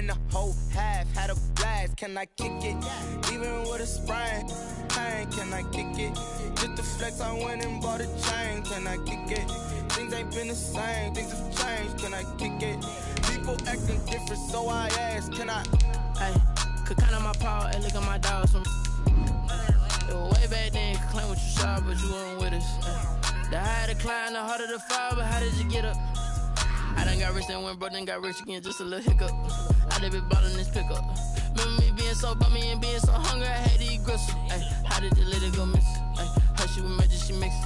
Spend the whole half, had a blast. Can I kick it? Even with a sprain, pain, can I kick it? Just the flex, I went and bought a chain. Can I kick it? Things ain't been the same, things have changed. Can I kick it? People acting different, so I ask, can I? Hey, could count on my power and look at my dogs from. It was way back then, could claim what you saw, but you weren't with us. The higher the climb, the harder the fall, but how did you get up? I done got rich and went broke, then got rich again, just a little hiccup. I done been ballin' this pickup. Remember me being so bummy and being so hungry, I had to eat gristle. Ay, how did you let it go miss? Ay, how she was magic, she mixed.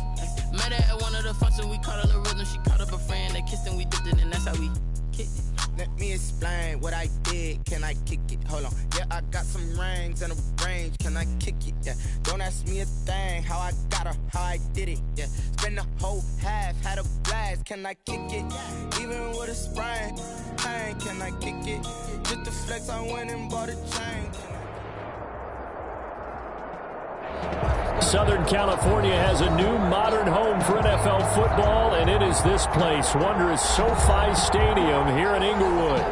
Met her at one of the functions, we caught a little rhythm. She caught up a friend, they kissed and we dipped it, and that's how we kicked it. Let me explain what I did. Can I kick it? Hold on. Yeah, I got some rings and a range. Can I kick it? Yeah. Don't ask me a thing. How I got her, how I did it. Yeah. Spend the whole half, had a blast. Can I kick it? Even with a sprain, pain. Can I kick it? Just the flex, I went and bought a chain. Southern California has a new modern home for NFL football, and it is this place, wondrous SoFi Stadium here in Inglewood.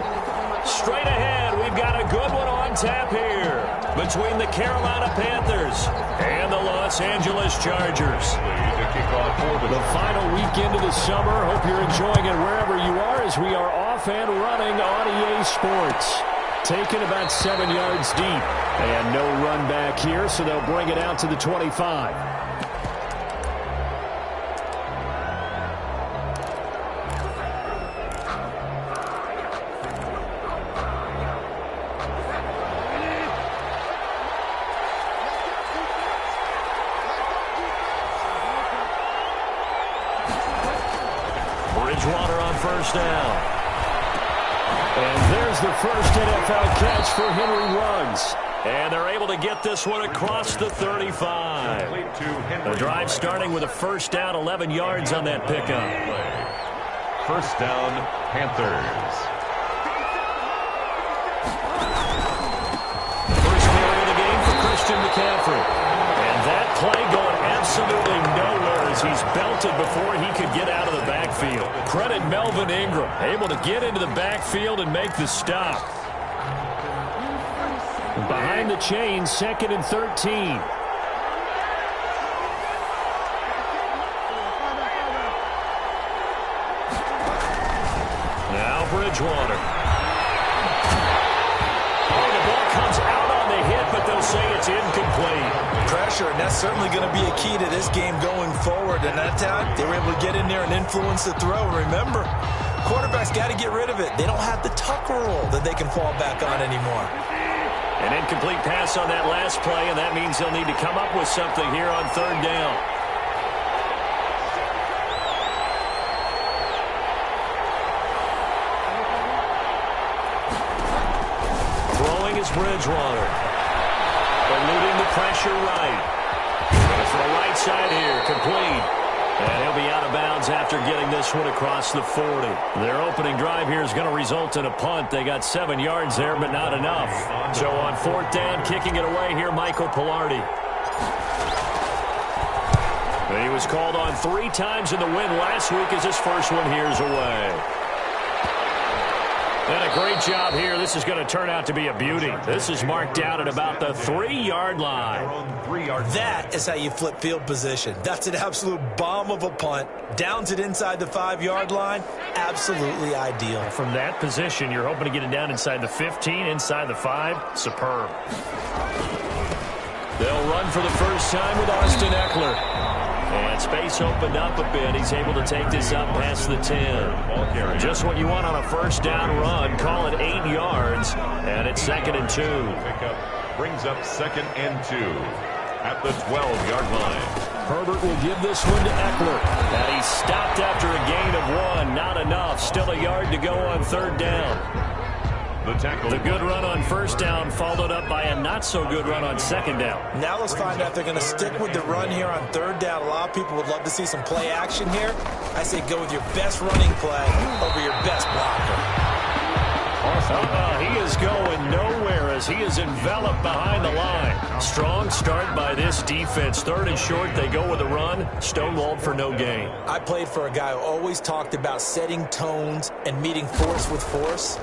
Straight ahead, we've got a good one on tap here between the Carolina Panthers and the Los Angeles Chargers. The final weekend of the summer. Hope you're enjoying it wherever you are, as we are off and running on EA Sports. Taken about 7 yards deep. And no run back here, so they'll bring it out to the 25. Bridgewater on first down. And there's the first NFL catch for Henry Ruggs. And they're able to get this one across the 35. The drive starting with a first down, 11 yards on that pickup. First down, Panthers. First carry of the game for Christian McCaffrey. And that play going absolutely nowhere as he's belted before he could get out of the backfield. Credit Melvin Ingram, able to get into the backfield and make the stop. Behind the chain, 2nd and 13. Now Bridgewater. Oh, the ball comes out on the hit, but they'll say it's incomplete. Pressure, and that's certainly going to be a key to this game going forward. And that time, they were able to get in there and influence the throw. Remember, quarterbacks got to get rid of it. They don't have the Tucker rule that they can fall back on anymore. An incomplete pass on that last play, and that means they'll need to come up with something here on third down. Throwing is Bridgewater. Eluding the pressure right. Going for the right side here, complete. And he'll be out of bounds after getting this one across the 40. Their opening drive here is going to result in a punt. They got 7 yards there, but not enough. So on fourth down, kicking it away here, Michael Pilardi. He was called on 3 times in the win last week as his first one here's away. And a great job here. This is going to turn out to be a beauty. This is marked out at about the 3-yard line. That is how you flip field position. That's an absolute bomb of a punt. Downs it inside the 5-yard line. Absolutely ideal. From that position, you're hoping to get it down inside the 15, inside the 5. Superb. They'll run for the first time with Austin Eckler. And space opened up a bit. He's able to take this up past the 10. Just what you want on a first down run. Call it 8 yards. And it's 2nd and 2. Pickup brings up 2nd and 2 at the 12-yard line. Herbert will give this one to Eckler. And he stopped after a gain of 1. Not enough. Still a yard to go on third down. The good run on first down followed up by a not-so-good run on second down. Now let's find out if they're going to stick with the run here on third down. A lot of people would love to see some play action here. I say go with your best running play over your best blocker. He is going nowhere as he is is enveloped behind the line. Strong start by this defense. Third and short, they go with a run. Stonewalled for no gain. I played for a guy who always talked about setting tones and meeting force with force.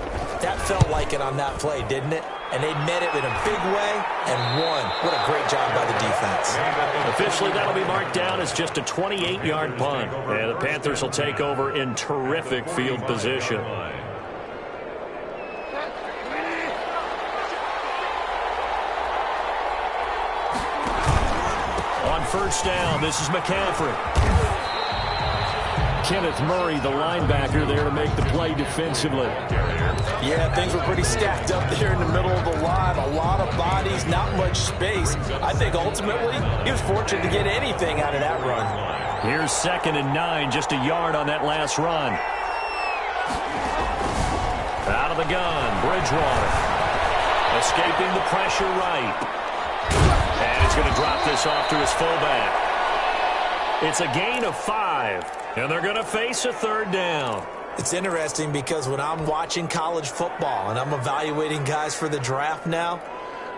That felt like it on that play, didn't it? And they met it in a big way and won. What a great job by the defense. Officially, that'll be marked down as just a 28-yard punt. And the Panthers will take over in terrific field position. On first down, this is McCaffrey. Kenneth Murray, the linebacker, there to make the play defensively. Yeah, things were pretty stacked up there in the middle of the line. A lot of bodies, not much space. I think ultimately he was fortunate to get anything out of that run. Here's 2nd and 9, just a yard on that last run. Out of the gun, Bridgewater. Escaping the pressure right. And he's going to drop this off to his fullback. It's a gain of 5, and they're going to face a 3rd down. It's interesting because when I'm watching college football and I'm evaluating guys for the draft now,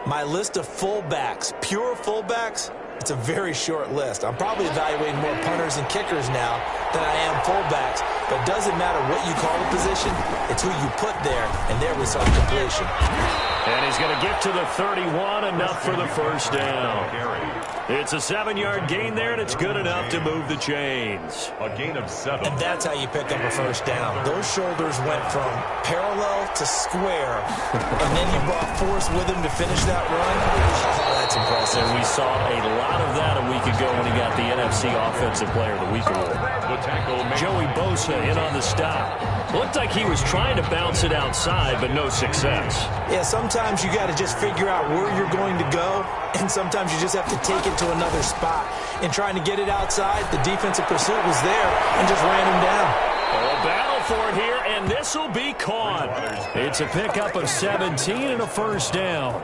my list of fullbacks, pure fullbacks, it's a very short list. I'm probably evaluating more punters and kickers now than I am fullbacks, but it doesn't matter what you call the position, it's who you put there, and there we saw completion. And he's going to get to the 31, enough for the first down. It's a 7-yard gain there, and it's good enough to move the chains. A gain of 7. And that's how you pick up a first down. Those shoulders went from parallel to square, and then you brought force with him to finish that run. Oh, that's impressive. And we saw a lot of that a week ago when he got the NFC Offensive Player of the Week award. Joey Bosa in on the stop. Looked like he was trying to bounce it outside, but no success. Yeah, sometimes you got to just figure out where you're going to go, and sometimes you just have to take it to another spot. In trying to get it outside, the defensive pursuit was there and just ran him down. A battle for it here, and this will be caught. It's a pickup of 17 and a first down.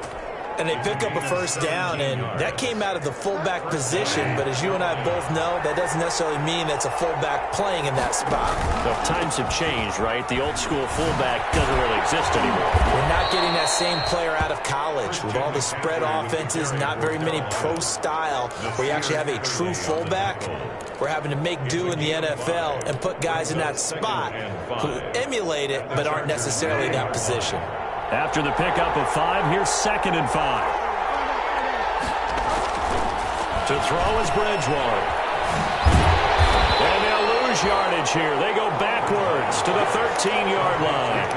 And they pick up a first down, and that came out of the fullback position. But as you and I both know, that doesn't necessarily mean that's a fullback playing in that spot. Well, times have changed, right? The old school fullback doesn't really exist anymore. We're not getting that same player out of college. With all the spread offenses, not very many pro style, where you actually have a true fullback. We're having to make do in the NFL and put guys in that spot who emulate it but aren't necessarily in that position. After the pickup of 5, here's 2nd and 5. To throw is Bridgewater. And they'll lose yardage here. They go backwards to the 13-yard line.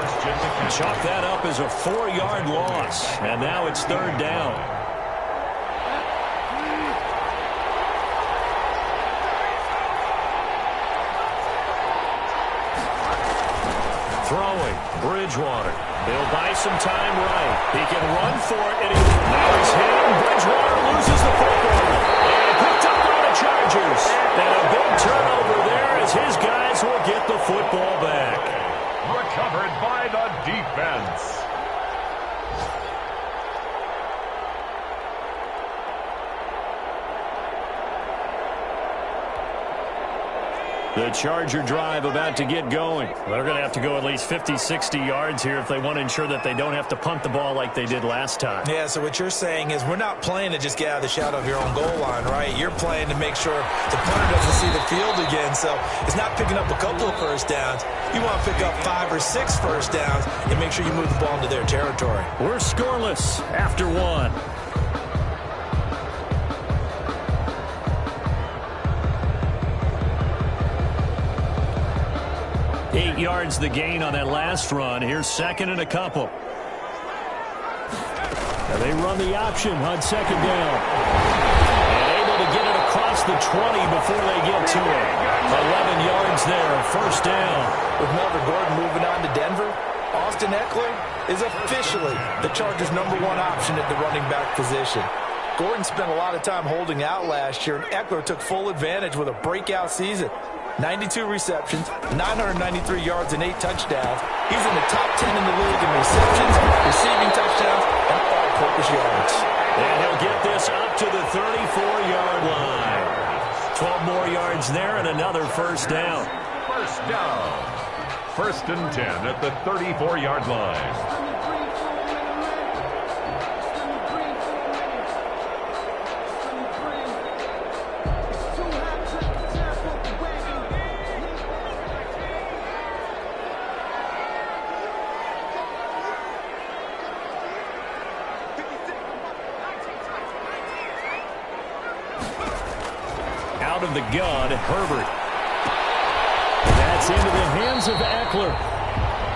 Chalk that up as a 4-yard loss. And now it's 3rd down. Throwing, Bridgewater. He'll buy some time right. He can run for it, and now it's him. Bridgewater loses the football. And picked up by the Chargers. And a big turnover there as his guys will get the football back. Recovered by the defense. The Charger drive about to get going. They're going to have to go at least 50, 60 yards here if they want to ensure that they don't have to punt the ball like they did last time. Yeah, so what you're saying is we're not playing to just get out of the shadow of your own goal line, right? You're playing to make sure the punter doesn't see the field again. So it's not picking up a couple of first downs. You want to pick up 5 or 6 first downs and make sure you move the ball into their territory. We're scoreless after 1. 8 yards the gain on that last run. Here's 2nd and a couple. And they run the option on 2nd down. And able to get it across the 20 before they get to it. 11 yards there, 1st down. With Melvin Gordon moving on to Denver, Austin Eckler is officially the Chargers' #1 option at the running back position. Gordon spent a lot of time holding out last year, and Eckler took full advantage with a breakout season. 92 receptions, 993 yards, and 8 touchdowns. He's in the top 10 in the league in receptions, receiving touchdowns, and all-purpose yards. And he'll get this up to the 34-yard line. 12 more yards there and another 1st down. 1st down. 1st and 10 at the 34-yard line. out of the gun, Herbert. That's into the hands of Eckler.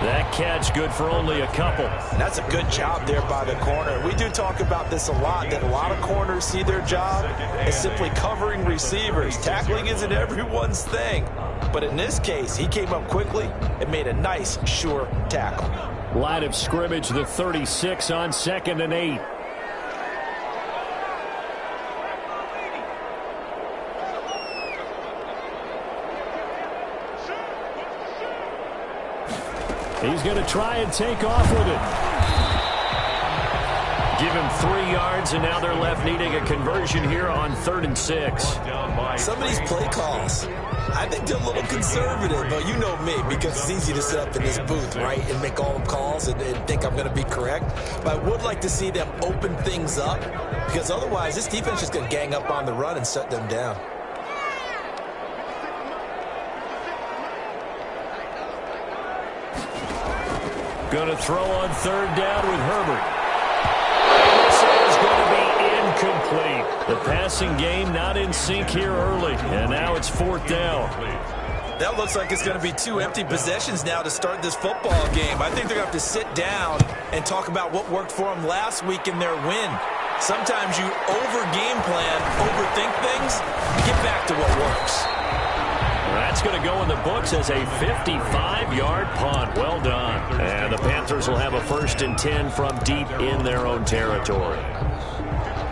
That catch good for only a couple. And that's a good job there by the corner. We do talk about this a lot, that a lot of corners see their job as simply covering receivers. Tackling isn't everyone's thing. But in this case, he came up quickly and made a nice, sure tackle. Line of scrimmage, the 36 on 2nd and 8. He's going to try and take off with it. Give him 3 yards, and now they're left needing a conversion here on 3rd and 6. Some of these play calls, I think they're a little conservative, but you know me, because it's easy to sit up in this booth, right, and make all the calls and think I'm going to be correct. But I would like to see them open things up, because otherwise this defense is going to gang up on the run and shut them down. Going to throw on 3rd down with Herbert. And this is going to be incomplete. The passing game not in sync here early. And now it's 4th down. That looks like it's going to be 2 empty possessions now to start this football game. I think they're going to have to sit down and talk about what worked for them last week in their win. Sometimes you over-game plan, overthink things, get back to what works. That's going to go in the books as a 55-yard punt. Well done. And the Panthers will have a 1st and 10 from deep in their own territory.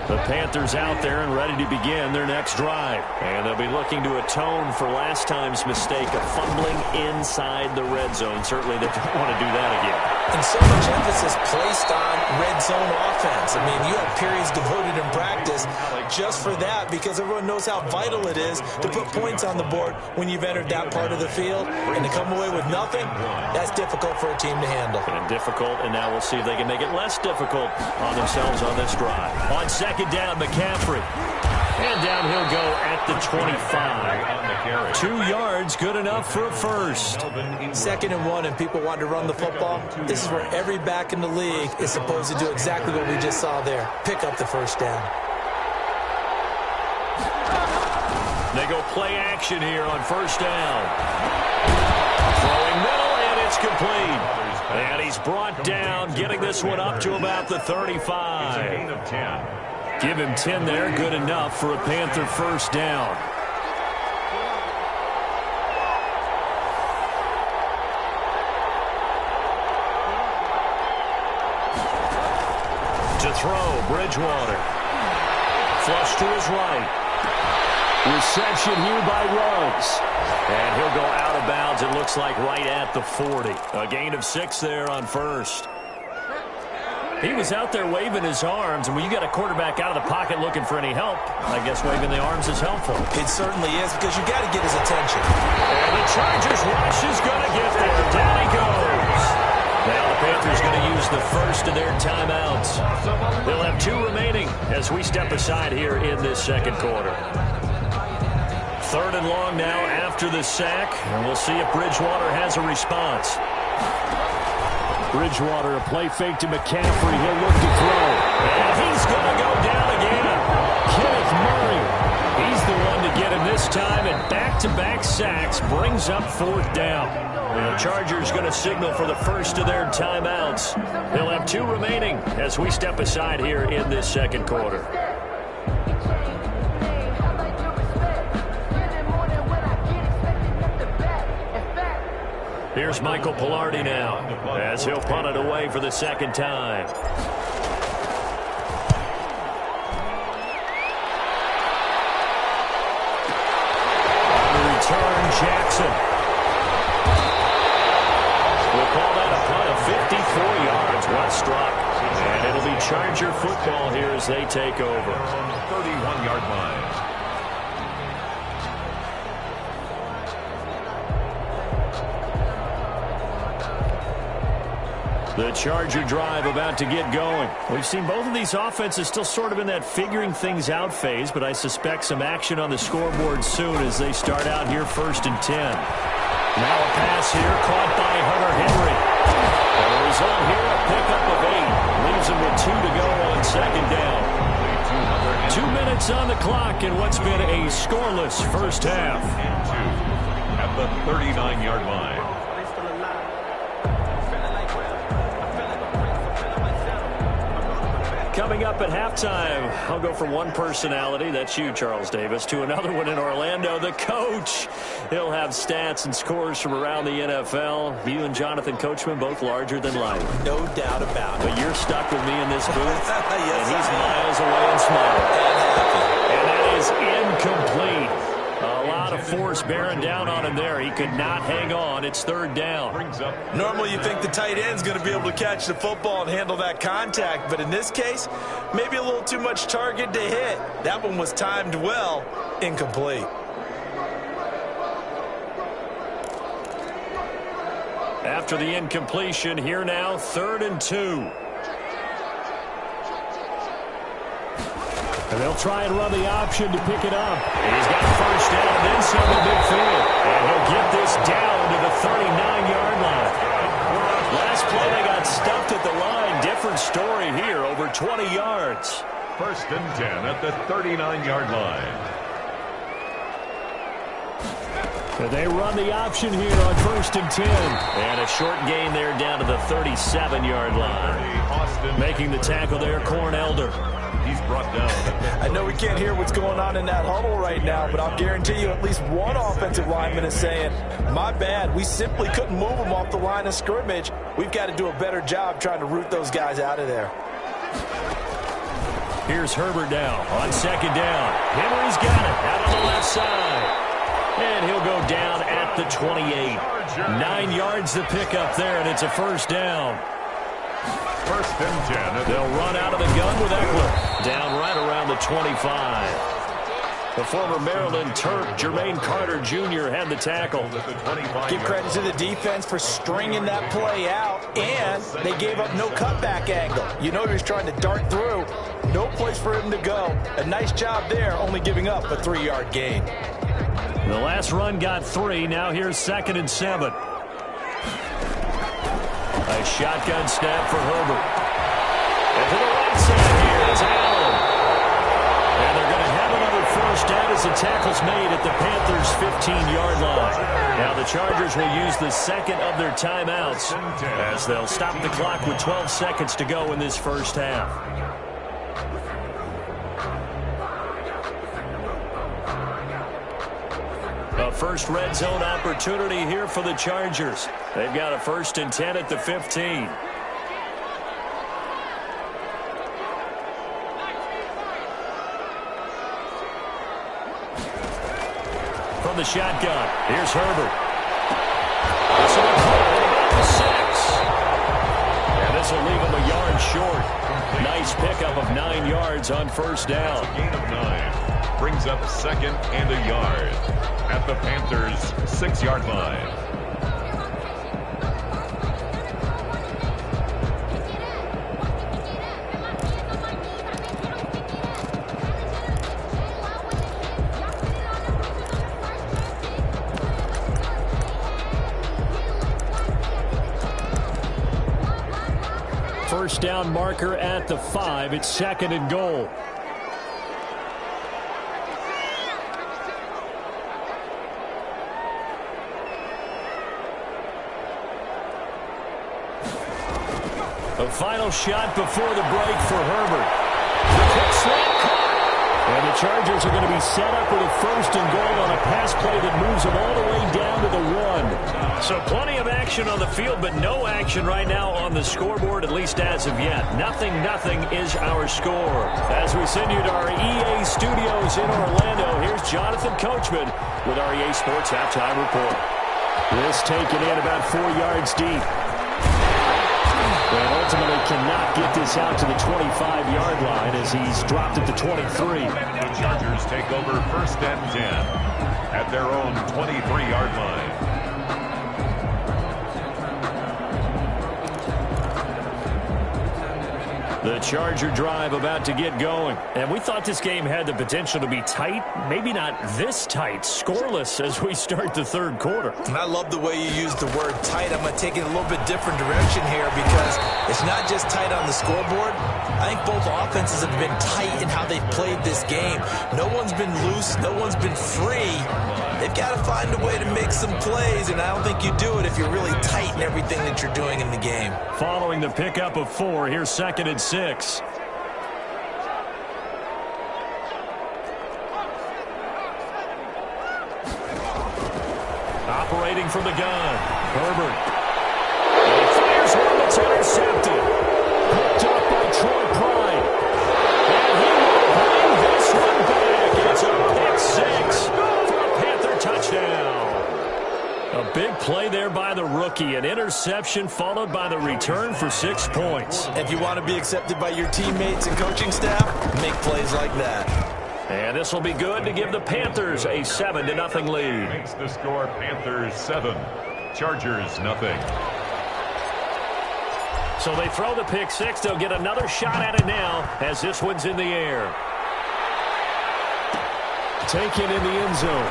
The Panthers out there and ready to begin their next drive. And they'll be looking to atone for last time's mistake of fumbling inside the red zone. Certainly they don't want to do that again. And so much emphasis placed on red zone offense. I mean, you have periods devoted in practice just for that, because everyone knows how vital it is to put points on the board when you've entered that part of the field. And to come away with nothing, that's difficult for a team to handle. And difficult, and now we'll see if they can make it less difficult on themselves on this drive. On 2nd down, McCaffrey. And down he'll go at the 25. 2 yards, good enough for a first. 2nd and 1, and people want to run the football. This is where every back in the league is supposed to do exactly what we just saw there. Pick up the 1st down. They go play action here on 1st down. Throwing middle, and it's complete. And he's brought down, getting this one up to about the 35. Give him 10 there, good enough for a Panther 1st down. To throw, Bridgewater. Flush to his right. Reception here by Ruggs. And he'll go out of bounds, it looks like right at the 40. A gain of 6 there on 1st. He was out there waving his arms, and when you got a quarterback out of the pocket looking for any help, I guess waving the arms is helpful. It certainly is, because you got to get his attention. And the Chargers rush is going to get there. Down he goes. Now the Panthers going to use the 1st of their timeouts. They'll have 2 remaining as we step aside here in this 2nd quarter. 3rd and long now after the sack, and we'll see if Bridgewater has a response. Bridgewater, a play fake to McCaffrey. He'll look to throw. And he's going to go down again. Kenneth Murray. He's the one to get him this time, and back-to-back sacks brings up 4th down. And the Chargers going to signal for the 1st of their timeouts. They'll have 2 remaining as we step aside here in this 2nd quarter. Here's Michael Pilardi now as he'll punt it away for the 2nd time. Return, Jackson. We'll call that a punt of 54 yards. Well struck. And it'll be Charger football here as they take over. 31-yard line. The Charger drive about to get going. We've seen both of these offenses still sort of in that figuring things out phase, but I suspect some action on the scoreboard soon as they start out here 1st and 10. Now a pass here caught by Hunter Henry. And the result here, a pickup of 8. Leaves him with 2 to go on 2nd down. 2 minutes on the clock in what's been a scoreless first half. And 2 at the 39-yard line. Coming up at halftime, I'll go from one personality, that's you, Charles Davis, to another one in Orlando, the coach. He'll have stats and scores from around the NFL. You and Jonathan Coachman, both larger than life. No doubt about it. But you're stuck with me in this booth, Yes, and he's miles away and smiling. And that is incomplete. A lot of force bearing down on him there. He could not hang on. It's third down. Normally you think the tight end's going to be able to catch the football and handle that contact, but in this case, maybe a little too much target to hit. That one was timed well, incomplete. After the incompletion, here now, 3rd and 2. And they'll try and run the option to pick it up. And he's got first down inside the midfield. And he'll get this down to the 39-yard line. Last play, they got stuffed at the line. Different story here, over 20 yards. 1st and 10 at the 39-yard line. And they run the option here on 1st and 10. And a short gain there down to the 37-yard line. Making the tackle there, Corn Elder. He's brought down. I know we can't hear what's going on in that huddle right now, but I'll guarantee you at least one offensive lineman is saying, my bad, we simply couldn't move them off the line of scrimmage. We've got to do a better job trying to root those guys out of there. Here's Herbert down on 2nd down. Henry's got it out on the left side. And he'll go down at the 28. 9 yards to pick up there, and it's a first down. 1st and 10. They'll run out of the gun with Eckler. Down right around the 25. The former Maryland Terp, Jermaine Carter Jr. had the tackle. Give credit to the defense for stringing that play out, and they gave up no cutback angle. You know he was trying to dart through. No place for him to go. A nice job there, only giving up a 3-yard gain. The last run got 3. Now here's 2nd and 7. A shotgun snap for Herbert. And to the right side here is Allen. And they're going to have another first down as the tackle's made at the Panthers' 15-yard line. Now the Chargers will use the second of their timeouts as they'll stop the clock with 12 seconds to go in this first half. A first red zone opportunity here for the Chargers. They've got a 1st and 10 at the 15. From the shotgun, here's Herbert. This will be 6. And this will leave him a yard short. Nice pickup of 9 yards on first down. Gain of 9. Brings up 2nd and a yard at the Panthers' 6-yard line. First down marker at the 5. It's 2nd and goal. A final shot before the break for Herbert. Quick slant caught. And the Chargers are going to be set up with a 1st and goal on a pass play that moves them all the way down to the 1. So plenty of action on the field, but no action right now on the scoreboard, at least as of yet. 0-0 is our score. As we send you to our EA studios in Orlando, here's Jonathan Coachman with our EA Sports Halftime Report. This taken in about 4 yards deep. And ultimately cannot get this out to the 25-yard line as he's dropped at the 23. The Chargers take over 1st and 10 at their own 23-yard line. The Charger drive about to get going. And we thought this game had the potential to be tight. Maybe not this tight. Scoreless as we start the 3rd quarter. And I love the way you use the word tight. I'm going to take it a little bit different direction here because It's not just tight on the scoreboard. I think both offenses have been tight in how they've played this game. No one's been loose. No one's been free. They've got to find a way to make some plays, and I don't think you do it if you're really tight in everything that you're doing in the game. Following the pickup of 4, here's 2nd and 6. Operating from the gun, Herbert. He fires one that's intercepted. Picked up by Troy Pride. And he will bring this one back. It's a pick 6 for a Panther touchdown. A big play there by the rookie. An interception followed by the return for 6 points. If you want to be accepted by your teammates and coaching staff, make plays like that. And this will be good to give the Panthers a 7-0 lead. Makes the score Panthers 7, Chargers nothing. So they throw the pick 6. They'll get another shot at it now as this one's in the air. Taken in the end zone.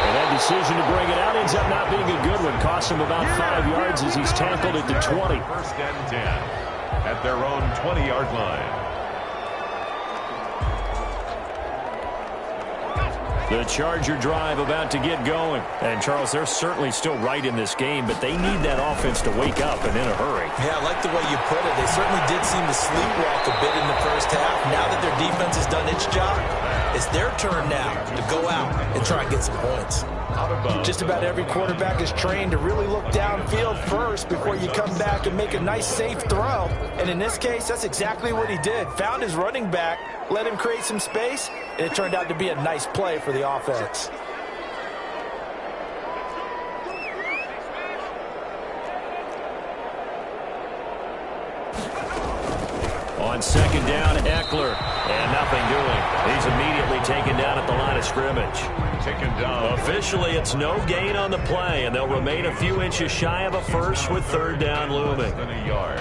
And that decision to bring it out ends up not being a good one. Cost him about 5 yards as he's tackled at the 20. 1st and 10 at their own 20-yard line. The Charger drive about to get going. And, Charles, they're certainly still right in this game, but they need that offense to wake up and in a hurry. Yeah, I like the way you put it. They certainly did seem to sleepwalk a bit in the first half. Now that their defense has done its job, it's their turn now to go out and try and get some points. Just about every quarterback is trained to really look downfield first before you come back and make a nice, safe throw. And in this case, that's exactly what he did. Found his running back, let him create some space, and it turned out to be a nice play for the offense. On 2nd down, Eckler. And nothing doing. He's immediately taken down at the line of scrimmage. Taken down. Officially, it's no gain on the play, and they'll remain a few inches shy of a first with 3rd down looming. Than a yard.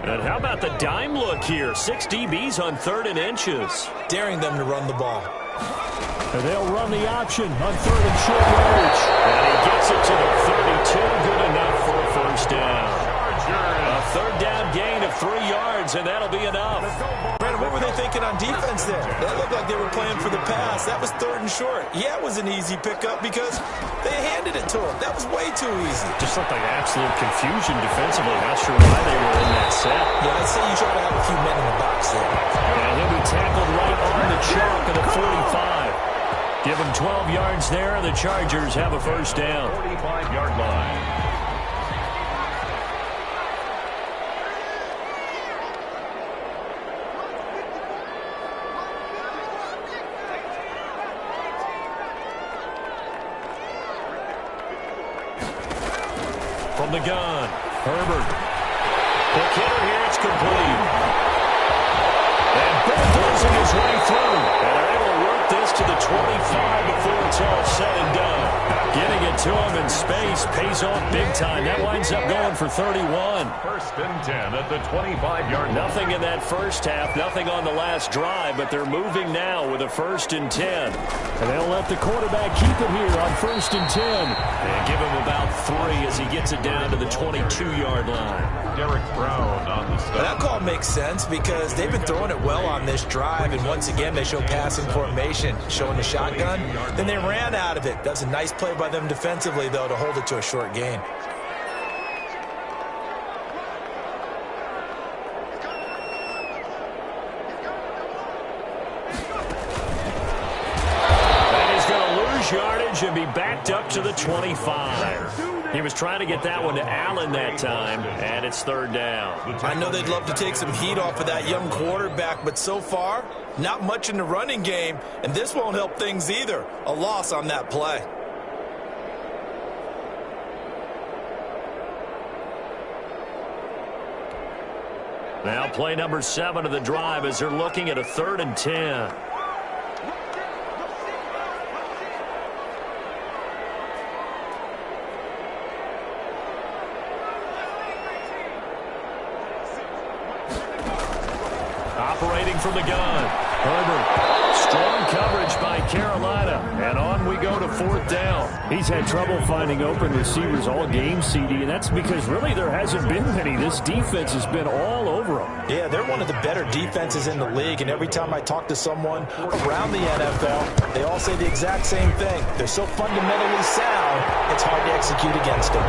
And how about the dime look here? 6 DBs on 3rd and inches. Daring them to run the ball. And they'll run the option on 3rd and short yardage. And he gets it to the 32. Good enough for a first down. A 3rd down gain of 3 yards, and that'll be enough. Brandon, what were they thinking on defense there? That looked like they were playing for the pass. That was 3rd and short. Yeah, it was an easy pickup because they handed it to him. That was way too easy. Just looked like absolute confusion defensively. Not sure why they were in that set. Yeah, I'd say you try to have a few men in the box there. And he'll be tackled right on the chalk of the 45. Give them 12 yards there, and the Chargers have a first down. 45-yard line. From the gun, Herbert. The hitter here, it's complete. And bulldozing his way through. And they're able to work this to the 25 before it's all said and done. Getting it to him in space pays off big time. That winds up going for 31. 1st and 10 at the 25-yard line. Nothing in that first half, nothing on the last drive, but they're moving now with a 1st and 10. And they'll let the quarterback keep it here on 1st and 10. And give him about 3 as he gets it down to the 22-yard line. Derek Brown on the stop. That call makes sense because they've been throwing it well on this drive, and once again they show passing formation, showing the shotgun. Then they ran out of it. That's a nice play by them defensively, though, to hold it to a short gain. And he's going to lose yardage and be backed up to the 25. He was trying to get that one to Allen that time, and it's 3rd down. I know they'd love to take some heat off of that young quarterback, but so far, not much in the running game, and this won't help things either. A loss on that play. Now play number 7 of the drive as they're looking at a 3rd and 10. Operating from the gun, Herbert. Strong coverage by Carolina. And on we go 4th down. He's had trouble finding open receivers all game, CD, and that's because really there hasn't been many. This defense has been all over them. Yeah, they're one of the better defenses in the league, and every time I talk to someone around the NFL, they all say the exact same thing. They're so fundamentally sound, it's hard to execute against them.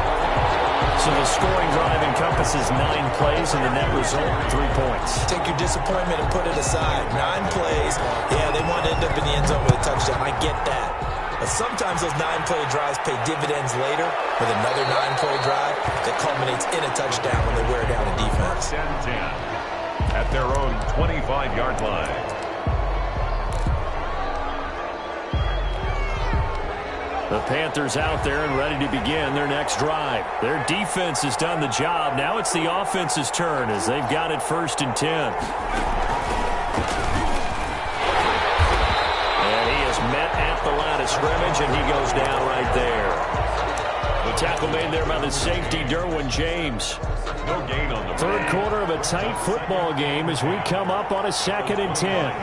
So the scoring drive encompasses 9 plays, and the net result, 3 points. Take your disappointment and put it aside. 9 plays. Yeah, they want to end up in the end zone with a touchdown. I get that. But sometimes those 9-play drives pay dividends later with another 9-play drive that culminates in a touchdown when they wear down a defense. 10-10 at their own 25-yard line. The Panthers out there and ready to begin their next drive. Their defense has done the job. Now it's the offense's turn as they've got it 1st and 10. And he is met at the line of scrimmage, and he goes down right there. The tackle made there by the safety, Derwin James. No gain on the 3rd quarter of a tight football game as we come up on a 2nd and 10.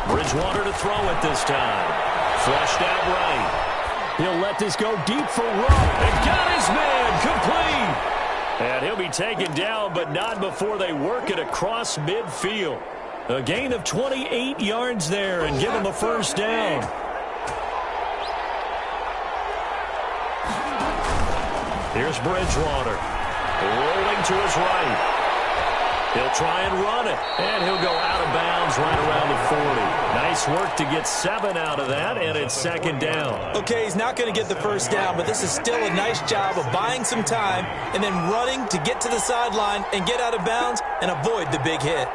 Bridgewater to throw it this time. Flushed out right. He'll let this go deep for Rupp. And got his man complete. And he'll be taken down, but not before they work it across midfield. A gain of 28 yards there and give him a 1st down. Here's Bridgewater. Rolling to his right. He'll try and run it, and he'll go out of bounds right around the 40. Nice work to get 7 out of that, and it's 2nd down. Okay, he's not going to get the 1st down, but this is still a nice job of buying some time and then running to get to the sideline and get out of bounds and avoid the big hit.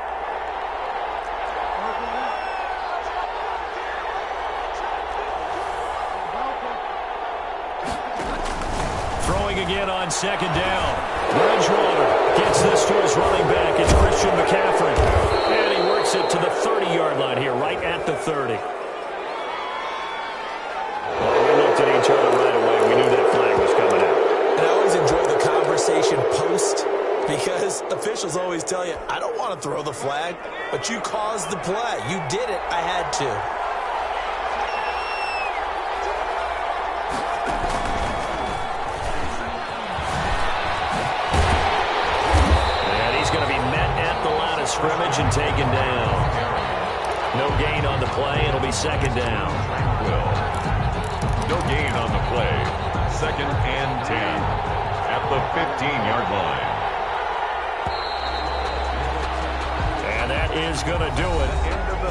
Throwing again on 2nd down. Bridgewater gets this to his running back. It's Christian McCaffrey. And he works it to the 30-yard line here, right at the 30. Well, we looked at each other right away. We knew that flag was coming out. And I always enjoy the conversation post because officials always tell you, I don't want to throw the flag, but you caused the play. You did it. I had to. Scrimmage and taken down. No gain on the play. It'll be 2nd down. No gain on the play. 2nd and 10 at the 15-yard line. And that is going to do it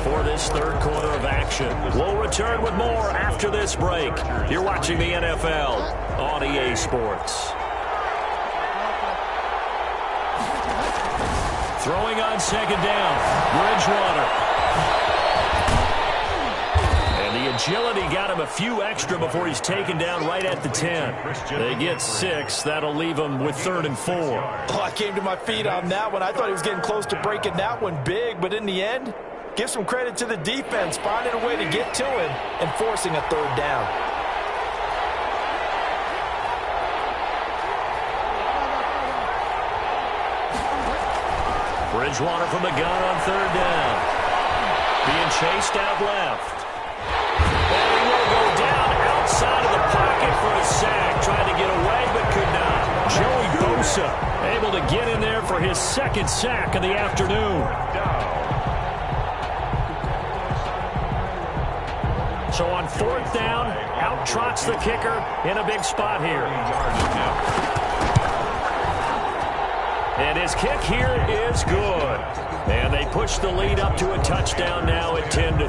for this 3rd quarter of action. We'll return with more after this break. You're watching the NFL on EA Sports. Throwing on 2nd down. Bridgewater. And the agility got him a few extra before he's taken down right at the 10. They get 6. That'll leave him with 3rd and 4. Oh, I came to my feet on that one. I thought he was getting close to breaking that one big, but in the end, give some credit to the defense, finding a way to get to him and forcing a 3rd down. Bridgewater from the gun on 3rd down. Being chased out left. And he will go down outside of the pocket for a sack. Tried to get away but could not. Joey Bosa able to get in there for his 2nd sack of the afternoon. So on 4th down, out trots the kicker in a big spot here. And his kick here is good. And they push the lead up to a touchdown now at 10-3.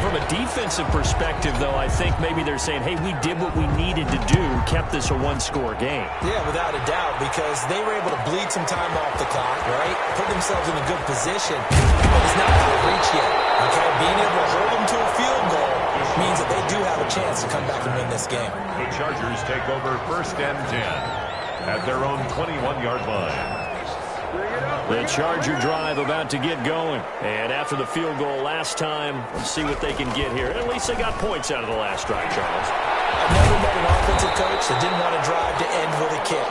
From a defensive perspective, though, I think maybe they're saying, hey, we did what we needed to do, kept this a 1-score game. Yeah, without a doubt, because they were able to bleed some time off the clock, right? Put themselves in a good position. But it's not out of reach yet, okay? Being able to hold them to a field goal means that they do have a chance to come back and win this game. The Chargers take over 1st and 10. At their own 21-yard line. The Charger drive about to get going. And after the field goal last time, let's see what they can get here. At least they got points out of the last drive, Charles. I've never met an offensive coach that didn't want to drive to end with a kick.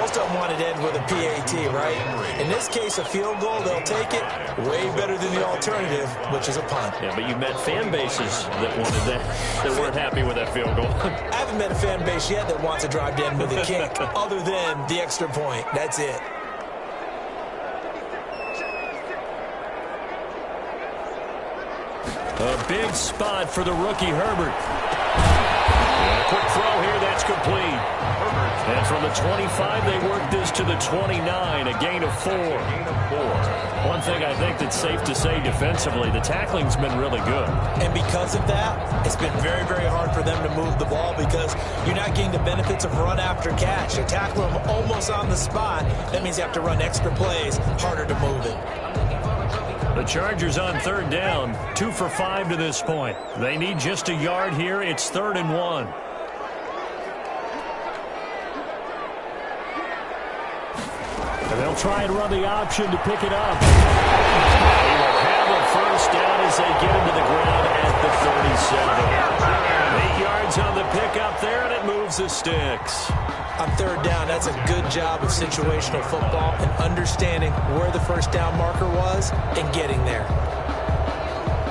Most of them wanted to end with a PAT, right? In this case, a field goal, they'll take it. Way better than the alternative, which is a punt. Yeah, but you met fan bases that wanted that weren't happy with that field goal. I haven't met a fan base yet that wants to drive to end with a kick, other than the extra point. That's it. A big spot for the rookie Herbert. And a quick throw here, that's complete. And from the 25, they work this to the 29, a gain of 4. One thing I think that's safe to say defensively, the tackling's been really good. And because of that, it's been very, very hard for them to move the ball because you're not getting the benefits of run after catch. You tackle them almost on the spot. That means you have to run extra plays, harder to move it. The Chargers on third down, 2 for 5 to this point. They need just a yard here. It's 3rd and 1. And they'll try and run the option to pick it up. They will have a first down as they get into the ground at the 37. 8 yards on the pickup there, and it moves the sticks. On third down, that's a good job of situational football and understanding where the first down marker was and getting there.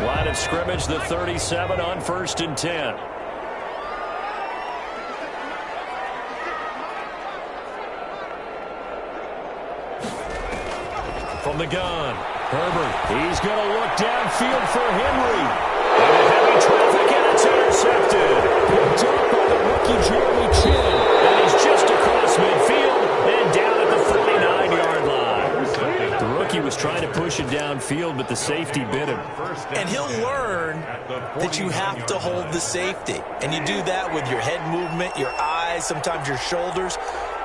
Line of scrimmage, the 37 on 1st and 10. From the gun, Herbert. He's going to look downfield for Henry. And heavy traffic, and it's intercepted. Picked up by the rookie Jeremy Chin. And he's just across midfield and down at the 49-yard line. The rookie was trying to push it downfield, but the safety bit him. And he'll learn that you have to hold the safety. And you do that with your head movement, your eyes, sometimes your shoulders.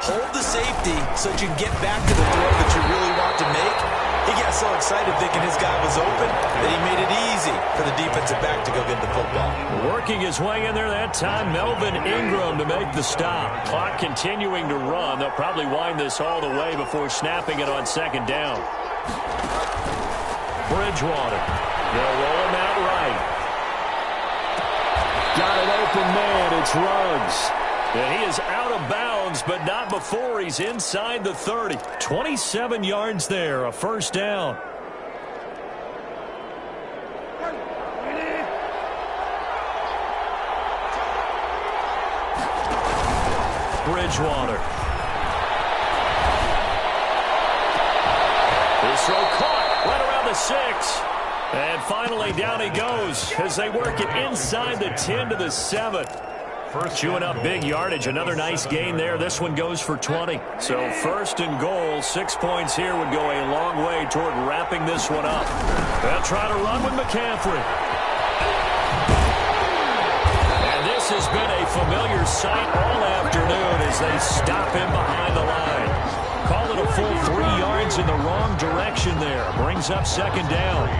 Hold the safety so that you can get back to the throw that you really want to make. He got so excited thinking his guy was open that he made it easy for the defensive back to go get the football. Working his way in there that time, Melvin Ingram to make the stop. Clock continuing to run. They'll probably wind this all the way before snapping it on 2nd down. Bridgewater. They'll roll him out right. Got an open man. It's Ruggs. And he is out of bounds, but not before he's inside the 30. 27 yards there, a first down. Bridgewater. This throw caught right around the 6. And finally down he goes as they work it inside the 10 to the 7. Chewing up big yardage. Another nice gain there. This one goes for 20. So 1st and goal. 6 points here would go a long way toward wrapping this one up. They'll try to run with McCaffrey. And this has been a familiar sight all afternoon as they stop him behind the line. Call it a full 3 yards in the wrong direction there. Brings up 2nd down.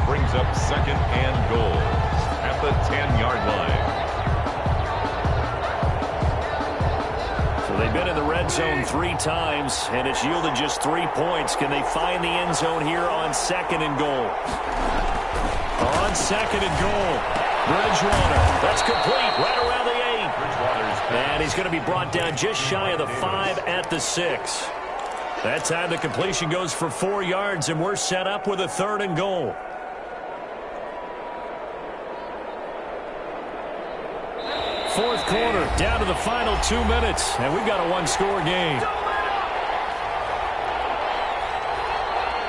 Brings up 2nd and goal at the 10-yard line. They've been in the red zone 3 times, and it's yielded just 3 points. Can they find the end zone here on 2nd and goal? On 2nd and goal, Bridgewater. That's complete right around the 8. And he's going to be brought down just shy of the 5 at the 6. That time the completion goes for 4 yards, and we're set up with a 3rd and goal. Fourth quarter, down to the final 2 minutes, and we've got a 1-score game.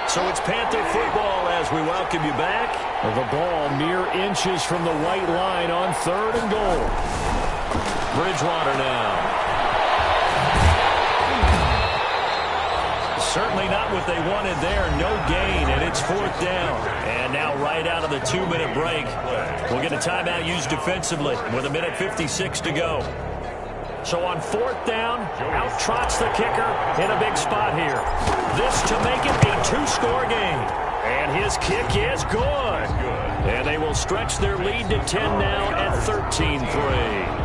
So it's Panther football as we welcome you back. The ball mere inches from the white line on 3rd and goal. Bridgewater now. Certainly not what they wanted there. No gain, and it's 4th down. And now right out of the 2-minute break, we'll get a timeout used defensively with 1:56 to go. So on 4th down, out trots the kicker in a big spot here. This to make it a 2-score game. And his kick is good. And they will stretch their lead to 10 now at 13-3.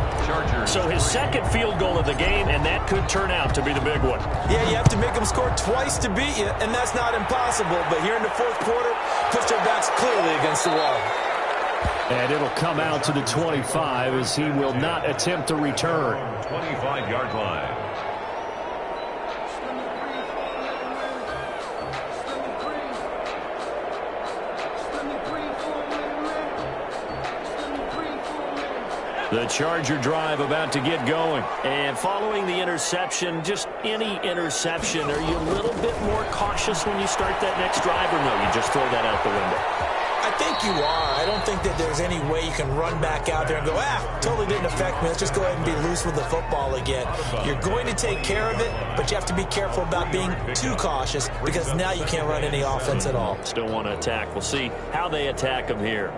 So his 2nd field goal of the game, and that could turn out to be the big one. Yeah, you have to make them score twice to beat you, and that's not impossible. But here in the 4th quarter, push their backs clearly against the wall. And it'll come out to the 25 as he will not attempt to return. 25-yard line. The Charger drive about to get going. And following the interception, just any interception, are you a little bit more cautious when you start that next drive, or no, you just throw that out the window? I think you are. I don't think that there's any way you can run back out there and go, totally didn't affect me. Let's just go ahead and be loose with the football again. You're going to take care of it, but you have to be careful about being too cautious because now you can't run any offense at all. Still want to attack. We'll see how they attack him here.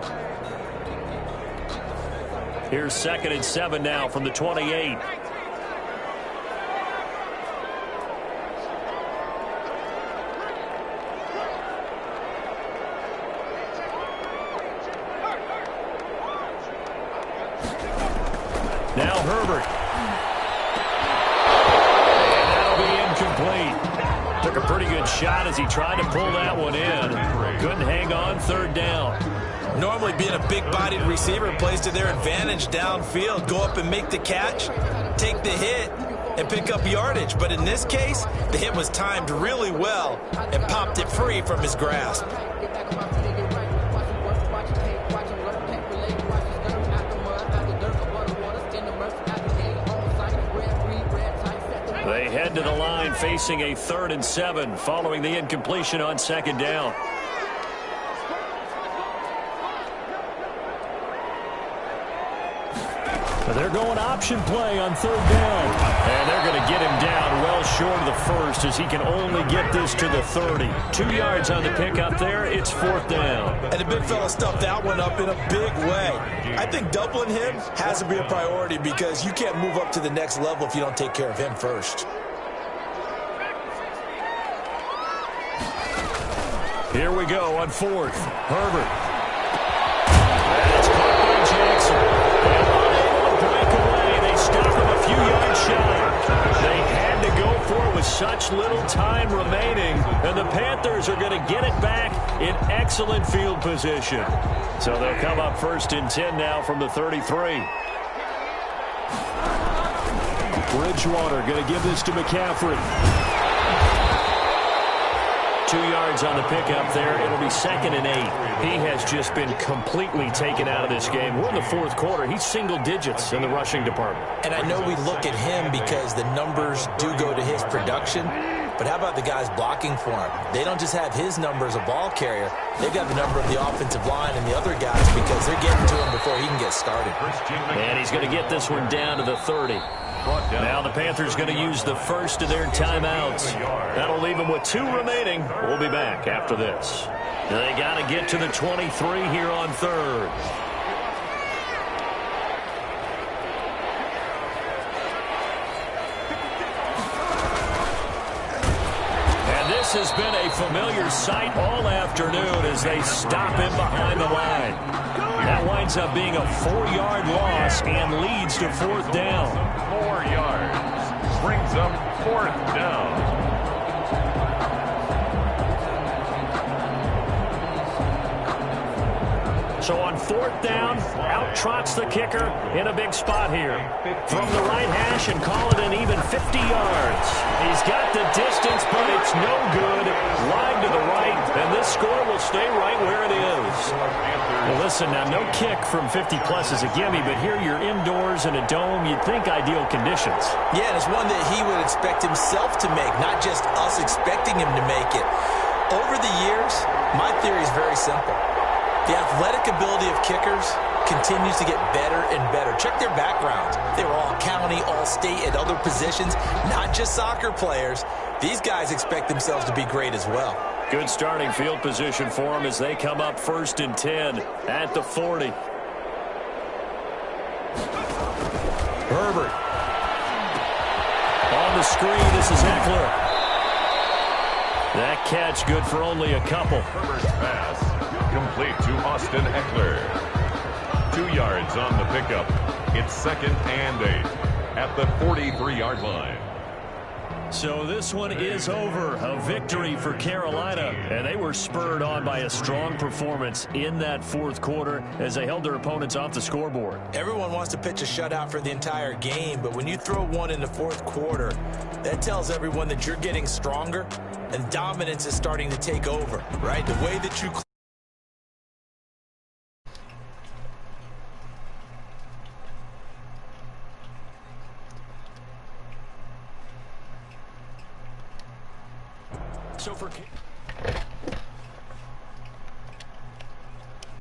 Here's 2nd and 7 now from the 28. Now Herbert. And that'll be incomplete. Took a pretty good shot as he tried to pull that one in. Couldn't hang on, 3rd down. Normally being a big-bodied receiver plays to their advantage downfield. Go up and make the catch, take the hit, and pick up yardage. But in this case, the hit was timed really well and popped it free from his grasp. They head to the line facing a 3rd and 7 following the incompletion on 2nd down. They're going option play on 3rd down. And they're going to get him down well short of the 1st as he can only get this to the 30. 2 yards on the pickup there. It's 4th down. And the big fella stuffed that one up in a big way. I think doubling him has to be a priority because you can't move up to the next level if you don't take care of him first. Here we go on 4th. Herbert. That's caught by Jackson. Stop him a few yards shy. They had to go for it with such little time remaining, and the Panthers are going to get it back in excellent field position. So they'll come up 1st and 10 now from the 33. Bridgewater going to give this to McCaffrey. 2 yards on the pickup there. It'll be 2nd and 8. He has just been completely taken out of this game. We're in the 4th quarter. He's single digits in the rushing department. And I know we look at him because the numbers do go to his production, but how about the guys blocking for him? They don't just have his number as a ball carrier. They've got the number of the offensive line and the other guys because they're getting to him before he can get started. And he's going to get this one down to the 30. Now the Panthers going to use the first of their timeouts. That'll leave them with 2 remaining. We'll be back after this. They got to get to the 23 here on 3rd. And this has been a familiar sight all afternoon as they stop him behind the line. That winds up being a 4-yard loss and leads to 4th down. 4 yards. Brings up 4th down. So on 4th down, out trots the kicker in a big spot here. From the right hash and call it an even 50 yards. He's got the distance, but it's no good. Wide to the right, and this score will stay right where it is. Well, listen, now, no kick from 50-plus is a gimme, but here you're indoors in a dome. You'd think ideal conditions. Yeah, and it's one that he would expect himself to make, not just us expecting him to make it. Over the years, my theory is very simple. The athletic ability of kickers continues to get better and better. Check their backgrounds. They were all county, all state, at other positions, not just soccer players. These guys expect themselves to be great as well. Good starting field position for them as they come up 1st and 10 at the 40. Herbert. On the screen, this is Eckler. That catch good for only a couple. Herbert's pass complete to Austin Eckler. 2 yards on the pickup. It's 2nd and 8 at the 43-yard line. So this one is over. A victory for Carolina. And they were spurred on by a strong performance in that fourth quarter as they held their opponents off the scoreboard. Everyone wants to pitch a shutout for the entire game, but when you throw one in the fourth quarter, that tells everyone that you're getting stronger and dominance is starting to take over, right? The way that you... So for